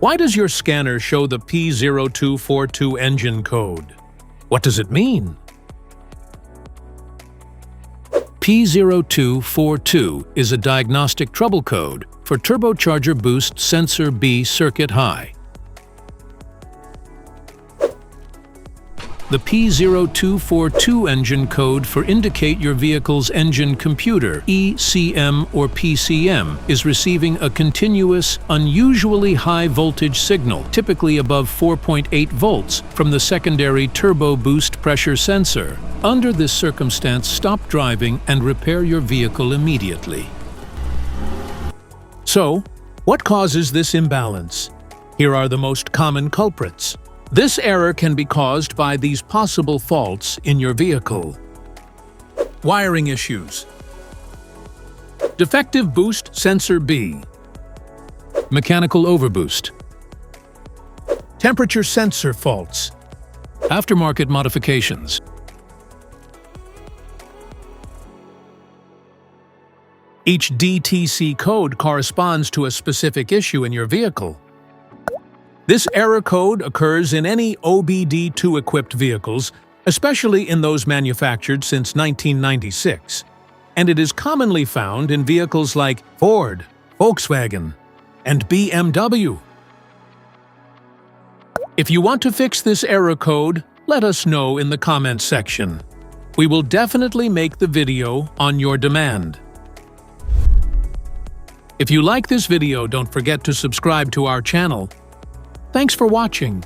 Why does your scanner show the P0242 engine code? What does it mean? P0242 is a diagnostic trouble code for Turbocharger Boost Sensor B circuit high. The P0242 engine code for indicate your vehicle's engine computer, ECM or PCM, is receiving a continuous, unusually high voltage signal, typically above 4.8 volts, from the secondary turbo boost pressure sensor. Under this circumstance, stop driving and repair your vehicle immediately. So, what causes this imbalance? Here are the most common culprits. This error can be caused by these possible faults in your vehicle. Wiring issues. Defective boost sensor B. Mechanical overboost. Temperature sensor faults. Aftermarket modifications. Each DTC code corresponds to a specific issue in your vehicle. This error code occurs in any OBD2-equipped vehicles, especially in those manufactured since 1996, and it is commonly found in vehicles like Ford, Volkswagen, and BMW. If you want to fix this error code, let us know in the comments section. We will definitely make the video on your demand. If you like this video, don't forget to subscribe to our channel. Thanks for watching.